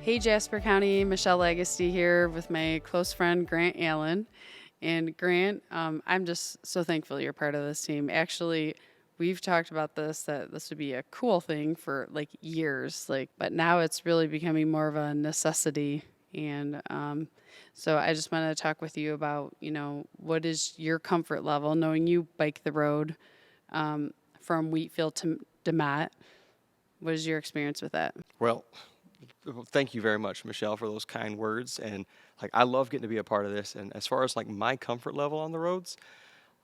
Hey Jasper County, Michelle Legacy here with my close friend Grant Allen. And Grant, I'm just so thankful you're part of this team. Actually, we've talked about this, that this would be a cool thing for like years, but now it's really becoming more of a necessity. And so I just wanted to talk with you about, what is your comfort level knowing you bike the road from Wheatfield to DeMott? What is your experience with that? Well, thank you very much, Michelle, for those kind words. And I love getting to be a part of this. And as far as my comfort level on the roads,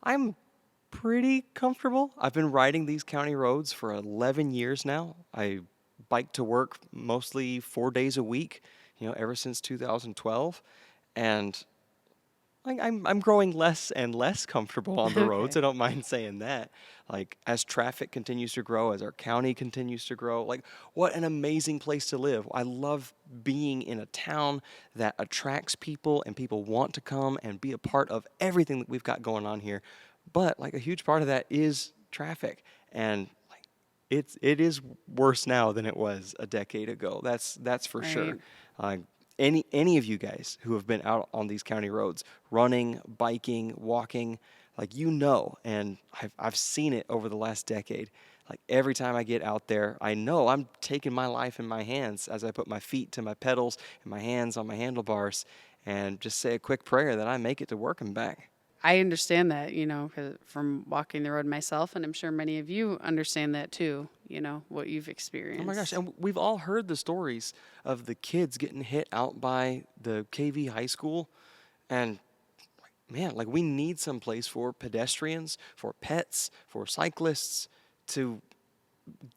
I'm pretty comfortable. I've been riding these county roads for 11 years now. I bike to work mostly 4 days a week, ever since 2012. And I'm growing less and less comfortable on the roads. Okay. I don't mind saying that. As traffic continues to grow, as our county continues to grow, what an amazing place to live. I love being in a town that attracts people and people want to come and be a part of everything that we've got going on here. But a huge part of that is traffic. And it is worse now than it was a decade ago. That's for Right. sure. Uh, any of you guys who have been out on these county roads, running, biking, walking, and I've seen it over the last decade. Every time I get out there, I know I'm taking my life in my hands as I put my feet to my pedals and my hands on my handlebars, and just say a quick prayer that I make it to work and back. I understand that, 'cause from walking the road myself, and I'm sure many of you understand that too, what you've Oh my gosh, experienced. and we've all heard the stories of the kids getting hit out by the KV high school. And man, we need some place for pedestrians, for pets, for cyclists to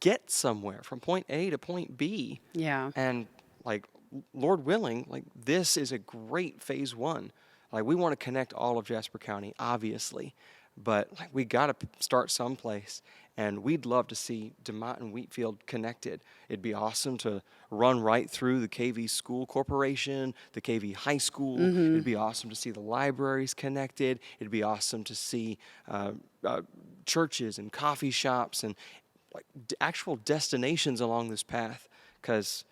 get somewhere from point A to point B. Yeah, And like Lord willing, this is a great phase one. We want to connect all of Jasper County, obviously, but we got to start someplace. And we'd love to see DeMott and Wheatfield connected. It'd be awesome to run right through the KV School Corporation, the KV High School. It'd be awesome to see the libraries connected. It'd be awesome to see uh, uh, churches and coffee shops and actual destinations along this path. Because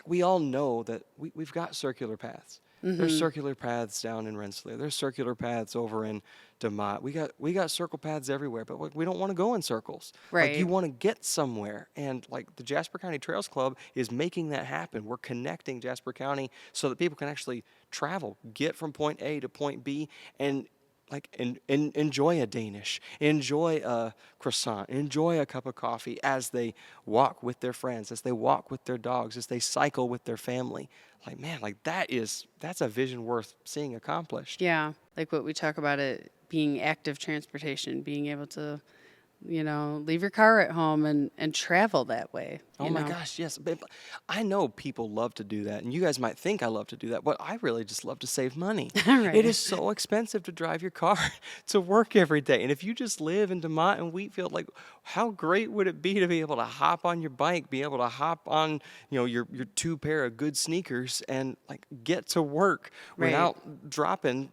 we all know that we've got circular paths. There's circular paths down in Rensselaer. There's circular paths over in DeMott. We got circle paths everywhere, but we don't want to go in circles. You right. want to get somewhere, and the Jasper County Trails Club is making that happen. We're connecting Jasper County so that people can actually travel, get from point A to point B, and enjoy a Danish, enjoy a croissant, enjoy a cup of coffee as they walk with their friends, as they walk with their dogs, as they cycle with their family. Man, that's a vision worth seeing accomplished. Yeah, like what we talk about it being active transportation, being able to, leave your car at home and travel that way, Oh my gosh, yes. But I know people love to do that, and you guys might think I love to do that, but I really just love to save money. It Right. is so expensive to drive your car to work every day. And if you just live in DeMott and Wheatfield, how great would it be to be able to hop on your bike, be able to hop on, your two pair of good sneakers and get to work Right. without dropping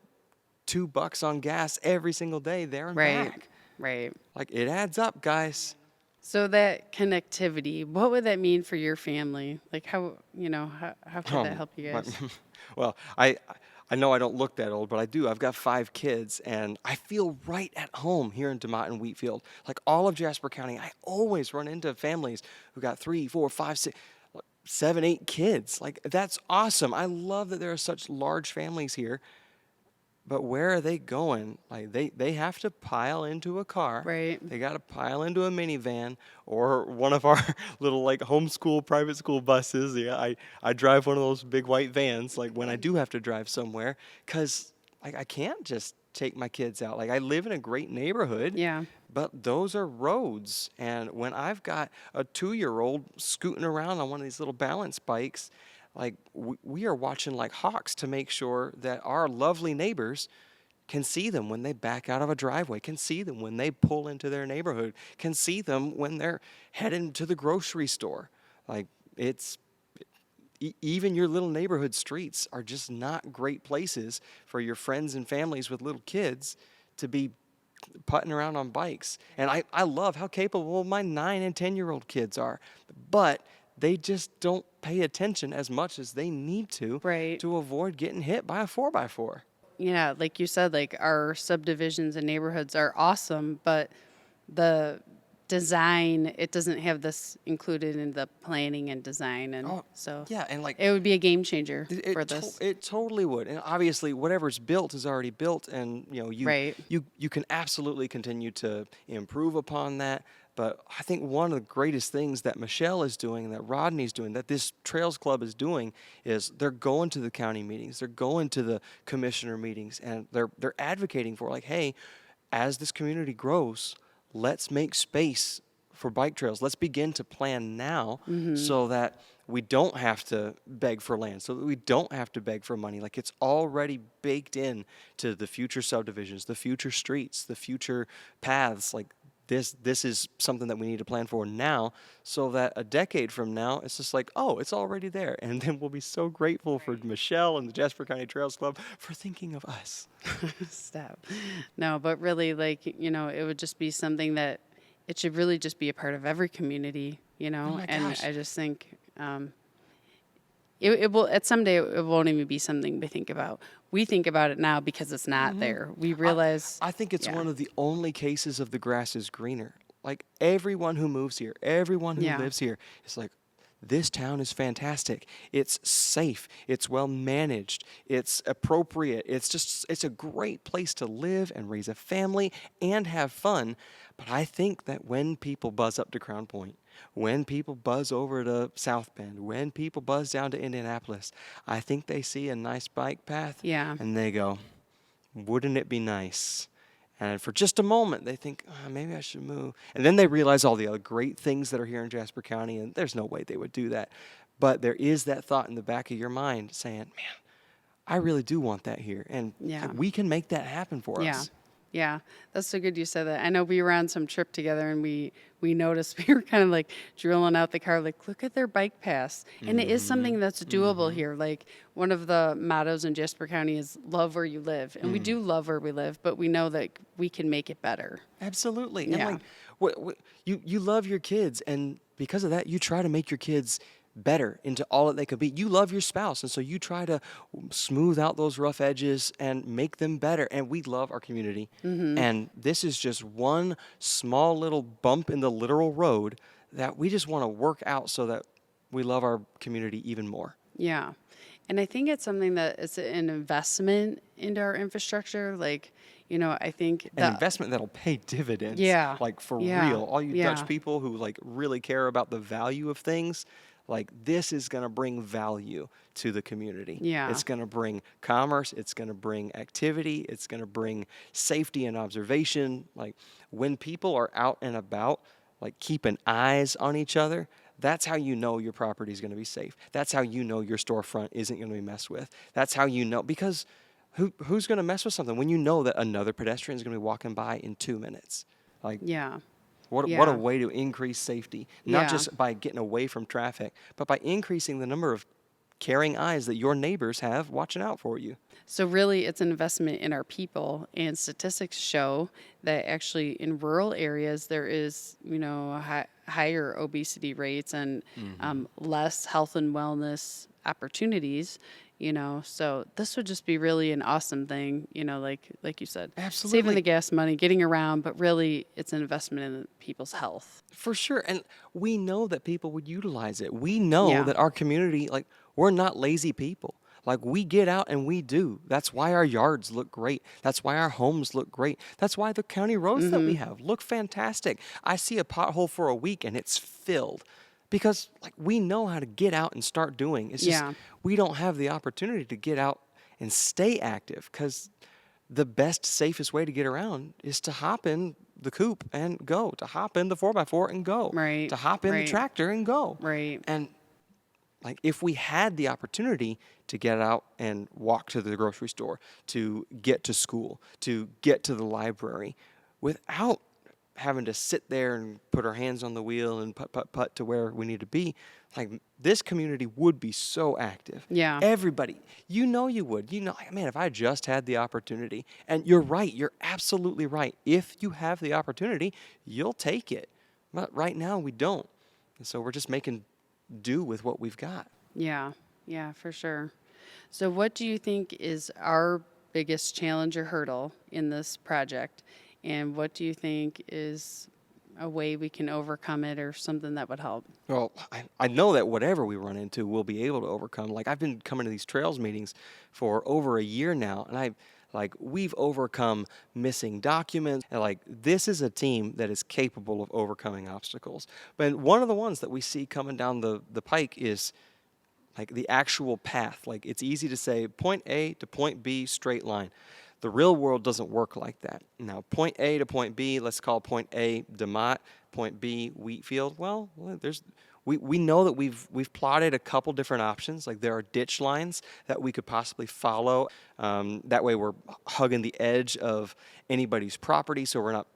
$2 on gas every single day there and Right. back. Right. It adds up, guys. So that connectivity, what would that mean for your family? Like how could that help you My, guys? well, I know I don't look that old, but I do. I've got 5 kids, and I feel right at home here in DeMott and Wheatfield. All of Jasper County, I always run into families who got 3, 4, 5, 6, 7, 8 kids. That's awesome. I love that there are such large families here. But where are they going? They have to pile into a car. Right. They got to pile into a minivan or one of our little homeschool private school buses. Yeah, I drive one of those big white vans when I do have to drive somewhere, cuz I can't just take my kids out. I live in a great neighborhood, Yeah. but those are roads. And when I've got a 2-year-old scooting around on one of these little balance bikes, we are watching like hawks to make sure that our lovely neighbors can see them when they back out of a driveway, can see them when they pull into their neighborhood, can see them when they're heading to the grocery store. It's even your little neighborhood streets are just not great places for your friends and families with little kids to be putting around on bikes. And I love how capable my 9 and 10-year-old kids are. But they just don't pay attention as much as they need Right. to avoid getting hit by a 4x4. Yeah, like you said, like our subdivisions and neighborhoods are awesome, but the design, it doesn't have this included in the planning and design. And Oh, so yeah, and like it would be a game changer for it this. it totally would. And obviously whatever's built is already built, and Right. you can absolutely continue to improve upon that. But I think one of the greatest things that Michelle is doing and that Rodney's doing, that this Trails Club is doing, is they're going to the county meetings, they're going to the commissioner meetings, and they're advocating for, like, hey, as this community grows, let's make space for bike trails. Let's begin to plan now so that we don't have to beg for land, so that we don't have to beg for money. Like, it's already baked in to the future subdivisions, the future streets, the future paths. Like, this is something that we need to plan for now, so that a decade from now, it's just like, oh, it's already there. And then we'll be so grateful for Michelle and the Jasper County Trails Club for thinking of us. Stop. No, but really, like, it would just be something that it should really just be a part of every community, Oh my and gosh. I just think it will, at someday, it won't even be something we think about. We think about it now because it's not there. We realize, I think it's yeah. one of the only cases of the grass is greener. Like, everyone who moves here, everyone who Yeah. lives here is like, this town is fantastic. It's safe. It's well managed. It's appropriate. It's a great place to live and raise a family and have fun. But I think that when people buzz up to Crown Point, when people buzz over to South Bend, when people buzz down to Indianapolis, I think they see a nice bike path Yeah. and they go, wouldn't it be nice? And for just a moment, they think, maybe I should move. And then they realize all the other great things that are here in Jasper County, and there's no way they would do that. But there is that thought in the back of your mind saying, man, I really do want that here. And Yeah. we can make that happen for Yeah. us. Yeah. That's so good you said that. I know we were on some trip together and we noticed we were kind of like drilling out the car, like, look at their bike paths. And it is something that's doable here. Like, one of the mottos in Jasper County is love where you live. And we do love where we live, but we know that we can make it better. Absolutely. Yeah. And like, you love your kids, and because of that, you try to make your kids better into all that they could be. You love your spouse, and so you try to smooth out those rough edges and make them better. And we love our community. And this is just one small little bump in the literal road that we just want to work out so that we love our community even more. Yeah. And I think it's something that it's an investment into our infrastructure. Like, I think An that, investment that'll pay dividends. Yeah. Like, for Yeah. real. All you Yeah. Dutch people who like really care about the value of things, like, this is going to bring value to the community. Yeah. It's going to bring commerce. It's going to bring activity. It's going to bring safety and observation. Like, when people are out and about, like, keeping eyes on each other, that's how you know your property is going to be safe. That's how you know your storefront isn't going to be messed with. That's how you know, because who's going to mess with something when you know that another pedestrian is going to be walking by in 2 minutes? Like, yeah. what a Yeah. way to increase safety, not Yeah. just by getting away from traffic, but by increasing the number of caring eyes that your neighbors have watching out for you. So really, it's an investment in our people, and statistics show that actually in rural areas there is, higher obesity rates and less health and wellness opportunities. So this would just be really an awesome thing. Like you said, Absolutely. saving the gas money, getting around, but really, it's an investment in people's health. For sure. And we know that people would utilize it. We know Yeah. that our community, like, we're not lazy people. Like, we get out and we do. That's why our yards look great. That's why our homes look great. That's why the county roads that we have look fantastic. I see a pothole for a week and it's filled because, like, we know how to get out and start doing. It's just Yeah. we don't have the opportunity to get out and stay active, because the best, safest way to get around is to hop in the coupe and go, to hop in the 4x4 and go, Right, to hop in the right. tractor and go. Right. And, like, if we had the opportunity to get out and walk to the grocery store, to get to school, to get to the library, without having to sit there and put our hands on the wheel and put to where we need to be, like, this community would be so active. Yeah. Everybody, you would. Man, if I just had the opportunity. And you're right. You're absolutely right. If you have the opportunity, you'll take it. But right now we don't. And so we're just making do with what we've got. Yeah, yeah, for sure. So, what do you think is our biggest challenge or hurdle in this project? And what do you think is a way we can overcome it or something that would help? Well, I know that whatever we run into, we'll be able to overcome. Like, I've been coming to these trails meetings for over a year now, and we've overcome missing documents. And like, this is a team that is capable of overcoming obstacles. But one of the ones that we see coming down the pike is like the actual path. Like, it's easy to say point A to point B, straight line. The real world doesn't work like that. Now, point A to point B, let's call point A DeMott, point B Wheatfield. Well, we know that we've plotted a couple different options. Like, there are ditch lines that we could possibly follow. That way, we're hugging the edge of anybody's property, so we're not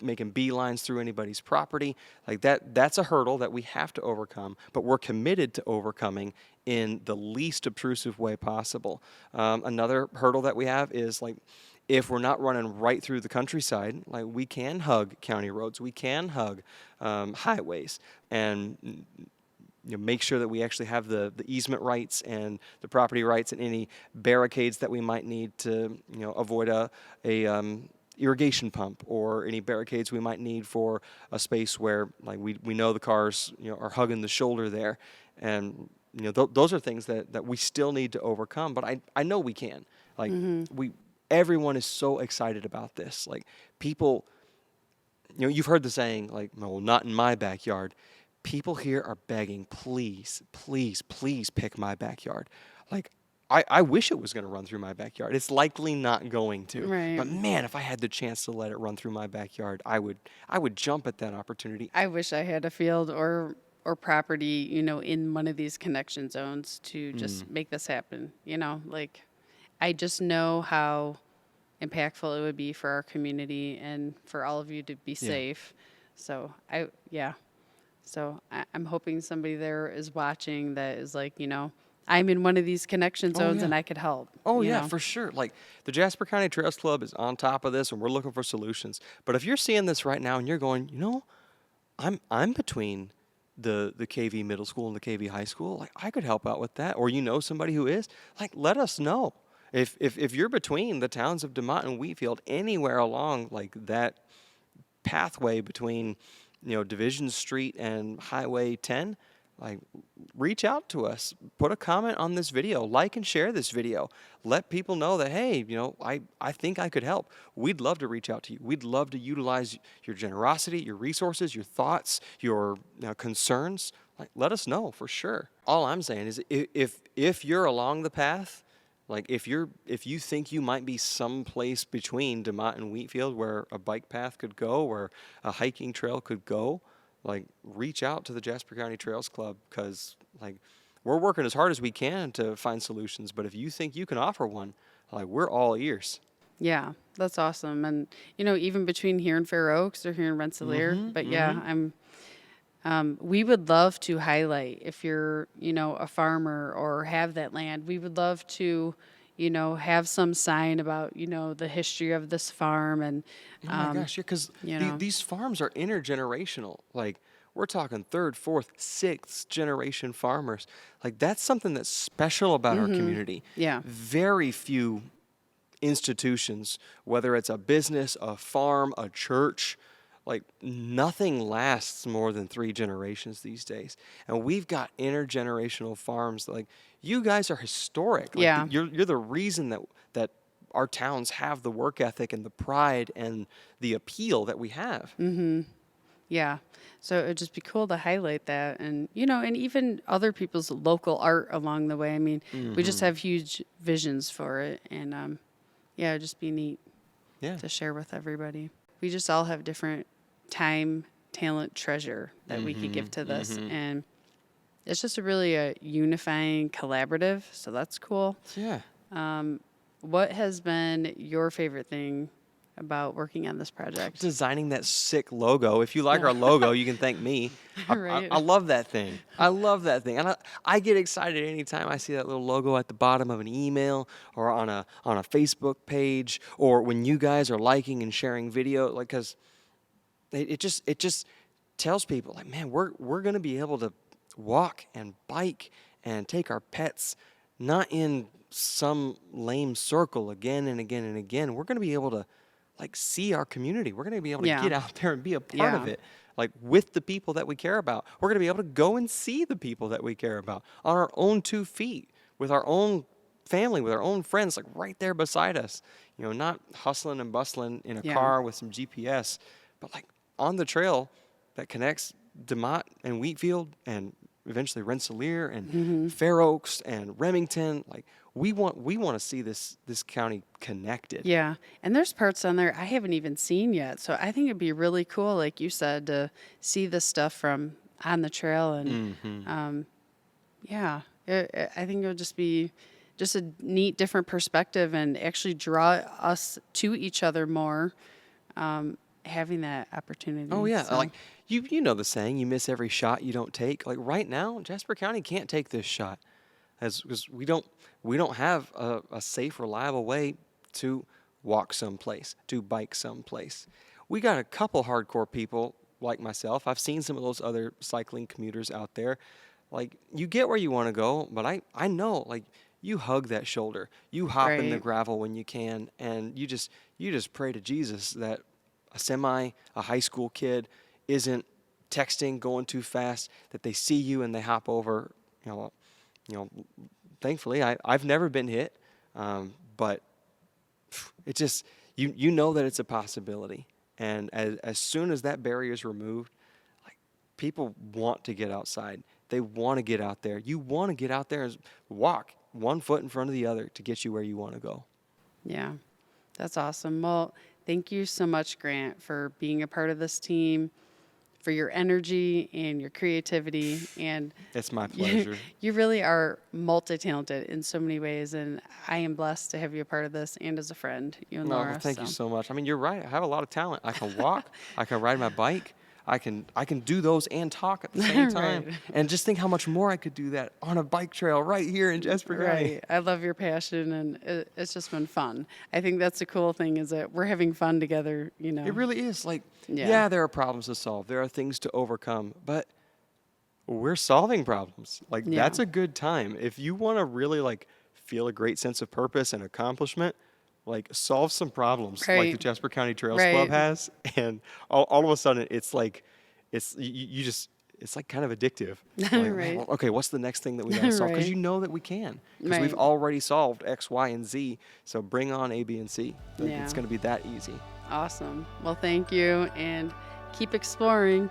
making beelines through anybody's property. Like, that's a hurdle that we have to overcome, but we're committed to overcoming in the least obtrusive way possible. Another hurdle that we have is, like, if we're not running right through the countryside, like, we can hug county roads, we can hug highways, and make sure that we actually have the easement rights and the property rights and any barricades that we might need to avoid a irrigation pump, or any barricades we might need for a space where, like, we know the cars are hugging the shoulder there. And those are things that we still need to overcome, but I know we can. Like, everyone is so excited about this. Like, people, you've heard the saying, like, well, not in my backyard. People here are begging, please, please, please pick my backyard. Like, I wish it was going to run through my backyard. It's likely not going to. Right. But man, if I had the chance to let it run through my backyard, I would jump at that opportunity. I wish I had a field or property, in one of these connection zones to just make this happen. Like, I just know how impactful it would be for our community and for all of you to be safe. So I'm hoping somebody there is watching that is like, I'm in one of these connection zones and I could help. Oh, yeah, for sure. Like, the Jasper County Trails Club is on top of this, and we're looking for solutions. But if you're seeing this right now and you're going, I'm between the KV Middle School and the KV High School, like, I could help out with that. Or somebody who is, like, let us know. If you're between the towns of DeMott and Wheatfield, anywhere along, like, that pathway between, Division Street and Highway 10, like, reach out to us, put a comment on this video, like and share this video. Let people know that, hey, I think I could help. We'd love to reach out to you. We'd love to utilize your generosity, your resources, your thoughts, your concerns. Like, let us know for sure. All I'm saying is, if you're along the path, like, if you think you might be someplace between DeMott and Wheatfield where a bike path could go, where a hiking trail could go, like, reach out to the Jasper County Trails Club, because, like, we're working as hard as we can to find solutions. But if you think you can offer one, like, we're all ears. Yeah, that's awesome. And, even between here and Fair Oaks or here in Rensselaer. But we would love to highlight, if you're, a farmer or have that land, we would love to, have some sign about, the history of this farm. And oh my gosh, yeah, because these farms are intergenerational. Like, we're talking third, fourth, sixth generation farmers. Like, that's something that's special about our community. Yeah. Very few institutions, whether it's a business, a farm, a church, like, nothing lasts more than 3 generations these days. And we've got intergenerational farms. Like, you guys are historic. Like, you're the reason that our towns have the work ethic and the pride and the appeal that we have. Yeah. So it would just be cool to highlight that, and, and even other people's local art along the way. I mean, we just have huge visions for it, and it'd just be neat to share with everybody. We just all have different time, talent, treasure that we could give to this, and it's just a unifying collaborative. So that's cool. Yeah. What has been your favorite thing about working on this project? Designing that sick logo. If you like our logo, you can thank me. Right. I love that thing. I love that thing. And I get excited anytime I see that little logo at the bottom of an email or on a Facebook page, or when you guys are liking and sharing video, like, because it just tells people, like, man, we're going to be able to walk and bike and take our pets, not in some lame circle again and again and again. We're going to be able to like see our community. We're going to be able to Yeah. get out there and be a part of Yeah. it, like with the people that we care about. We're going to be able to go and see the people that we care about on our own 2 feet, with our own family, with our own friends, like right there beside us. You know, not hustling and bustling in a Yeah. car with some GPS, but like on the trail that connects DeMott and Wheatfield and eventually Rensselaer and Fair Oaks and Remington. Like we want to see this county connected. Yeah. And there's parts on there I haven't even seen yet. So I think it'd be really cool, like you said, to see this stuff from on the trail. And yeah, I think it would just be just a neat, different perspective and actually draw us to each other more, having that opportunity. Oh yeah, So, like you know the saying, you miss every shot you don't take. Like right now, Jasper County can't take this shot, as because we don't have a safe, reliable way to walk someplace, to bike someplace. We got a couple hardcore people like myself. I've seen some of those other cycling commuters out there. Like you get where you want to go, but I know like you hug that shoulder, you hop in the right. gravel when you can, and you just pray to Jesus that a high school kid isn't texting, going too fast, that they see you and they hop over. You know, you know. Thankfully, I've never been hit, but it just you know that it's a possibility. And as soon as that barrier is removed, like people want to get outside. They want to get out there. You want to get out there and walk 1 foot in front of the other to get you where you want to go. Yeah, that's awesome. Well, thank you so much, Grant, for being a part of this team, for your energy and your creativity. And It's my you, pleasure. you really are multi-talented in so many ways. And I am blessed to have you a part of this and as a friend, you and No, Laura. well, thank you So, so much. I mean, you're right. I have a lot of talent. I can walk. I can ride my bike. I can do those and talk at the same time. Right. And just think how much more I could do that on a bike trail right here in Jasper County. Right. I love your passion, and it's just been fun. I think that's the cool thing is that we're having fun together, you know. It really is. Like, Yeah. yeah, there are problems to solve. There are things to overcome, but we're solving problems. Like, Yeah. that's a good time. If you want to really like feel a great sense of purpose and accomplishment, like solve some problems like the Right. Jasper County Trails Club Right. has, and all of a sudden it's like you just it's like kind of addictive. Like, man, Right. well, okay, what's the next thing that we got to solve? Because Right. you know that we can. Because we've Right. already solved X, Y, and Z. So bring on A, B, and C. Like, Yeah. it's going to be that easy. Awesome. Well, thank you, and keep exploring.